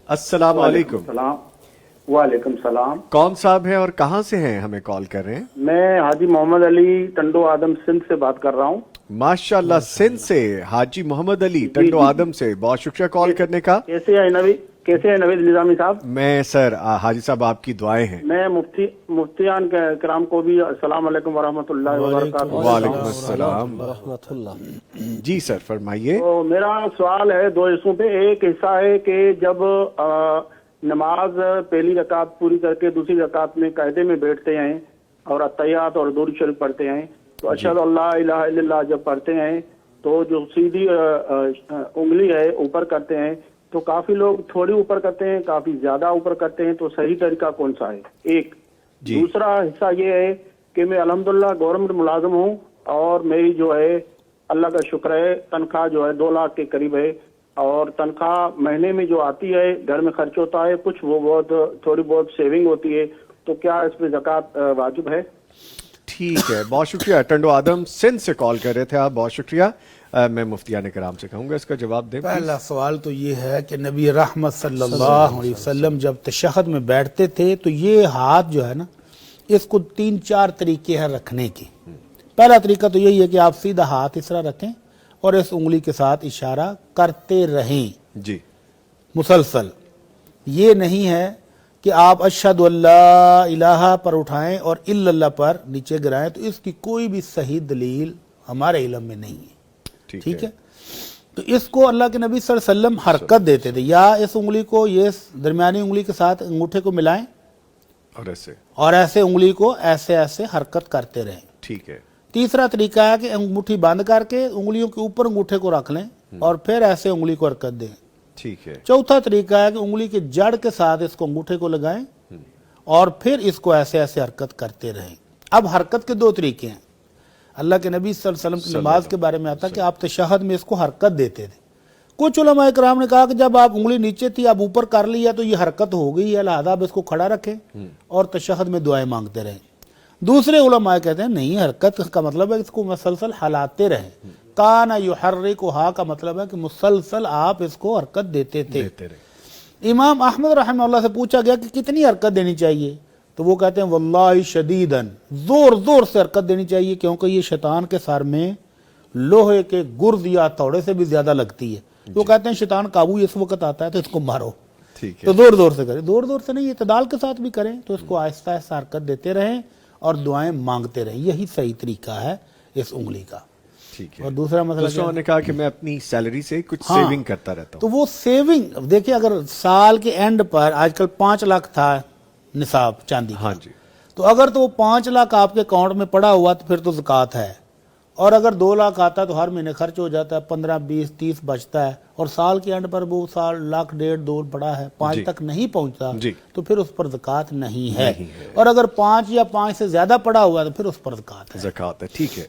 अस्सलाम वालेकुम। वालेकुम सलाम। कौन साहब हैं और कहाँ से हैं, हमें कॉल कर रहे हैं? मैं हाजी मोहम्मद अली टंडो आदम सिंध से बात कर रहा हूँ। माशाल्लाह, सिंध से हाजी मोहम्मद अली टंडो आदम से, बहुत शुक्रिया कॉल करने का। कैसे है नवीद निजामी साहब? मैं सर हाजी साहब आपकी दुआएं हैं। मैं मुफ्तियान कराम को भी अस्सलाम वालेकुम वरहमतुल्लाहि वबरकातुहू। वालेकुम अस्सलाम। जी सर फरमाइए। तो मेरा सवाल है दो हिस्सों पे। एक हिस्सा है कि जब नमाज पहली रकात पूरी करके दूसरी रकात में कायदे में बैठते हैं और अत्तहियात और दुरूद शरीफ पढ़ते हैं, तो अशहदु अल्ला इलाहा इल्लल्लाह जब पढ़ते हैं तो जो सीधी उंगली है ऊपर करते हैं, तो काफी लोग थोड़ी ऊपर करते हैं, काफी ज्यादा ऊपर करते हैं, तो सही तरीका कौन सा है? एक। दूसरा हिस्सा ये है कि मैं अल्हम्दुलिल्लाह गवर्नमेंट मुलाजिम हूँ और मेरी जो है अल्लाह का शुक्र है तनख्वाह जो है 2 लाख के करीब है, और तनख्वाह महीने में जो आती है घर में खर्च होता है कुछ, वो बहुत थोड़ी बहुत सेविंग होती है, तो क्या इस पे ज़कात वाजिब है? ठीक है, बहुत शुक्रिया। टंडो आदम सिंध से कॉल कर रहे थे आप, बहुत शुक्रिया। मैं मुफ्तियान कराम से कहूँगा इसका जवाब दें। पहला सवाल तो ये है कि नबी रहमत सल्लल्लाहु अलैहि वसल्लम जब तशहद में बैठते थे तो ये हाथ जो है ना, इसको 3-4 तरीके हैं रखने के। पहला तरीका तो यही है कि आप सीधा हाथ इस तरह रखें और इस उंगली के साथ इशारा करते रहें जी मुसलसल। ये नहीं है कि आप अशहदु अल्ला इलाहा पर उठाएं और इल्लल्लाह पर नीचे गिराएं, तो इसकी कोई भी सही दलील हमारे इल्म में नहीं है। ठीक है, तो इसको अल्लाह के नबी सल्लल्लाहु अलैहि वसल्लम हरकत देते थे, या इस उंगली को ये दरमियानी उंगली के साथ अंगूठे को मिलाएं और ऐसे उंगली को ऐसे ऐसे हरकत करते रहें। ठीक है। तीसरा तरीका है कि अंगूठी बंद करके उंगलियों के ऊपर अंगूठे को रख लें और फिर ऐसे उंगली को हरकत दें। ठीक है। चौथा तरीका है कि उंगली के जड़ के साथ इसको अंगूठे को लगाएं और फिर इसको ऐसे ऐसे हरकत करते रहें। अब हरकत के 2 तरीके हैं। अल्लाह के नबी सल्लल्लाहु अलैहि वसल्लम की नमाज के बारे में आता कि आप तशहद में इसको हरकत देते थे। कुछ उलमा इकराम ने कहा कि जब आप उंगली नीचे थी आप ऊपर कर लिया तो ये हरकत हो गई है, लिहाजा आप इसको खड़ा रखें और तशहद में दुआएं मांगते रहें। दूसरे उलमा कहते हैं नहीं, हरकत का मतलब है इसको मुसलसल हलाते रहें। काना युहर्रिकुहा का मतलब है कि मुसलसल आप इसको हरकत देते थे। इमाम अहमद रहमतुल्लाह से पूछा गया कि कितनी हरकत देनी चाहिए, तो वो कहते हैं वल्लाहि शदीदन, जोर जोर से हरकत देनी चाहिए, क्योंकि ये शैतान के सर में लोहे के गुर्द या थोड़े से भी ज्यादा लगती है। वो कहते हैं शैतान काबू इस वक्त आता है तो इसको मारो। तो जोर जोर से करें, जोर जोर से नहीं, इत्तेदाल के साथ भी करें, तो इसको आहिस्ता आहिस्ता हरकत देते रहें और दुआएं मांगते रहें। यही सही तरीका है इस उंगली का। ठीक है। और दूसरा मसला ने कहा कि मैं अपनी सैलरी से कुछ सेविंग करता रहता हूँ, तो वो सेविंग देखिए, अगर साल के एंड पर आजकल 5 लाख था निसाब चांदी का, हाँ जी, तो अगर तो वो 5 लाख आपके अकाउंट में पड़ा हुआ तो फिर तो ज़कात है, और अगर 2 लाख आता तो हर महीने खर्च हो जाता है, 15, 20, 30 बचता है, और साल के एंड पर वो साल लाख 1.5-2 पड़ा है, 5 तक नहीं पहुंचता, तो फिर उस पर ज़कात नहीं है। और अगर 5 या 5 से ज्यादा पड़ा हुआ है तो फिर उस पर ज़कात है। ठीक है।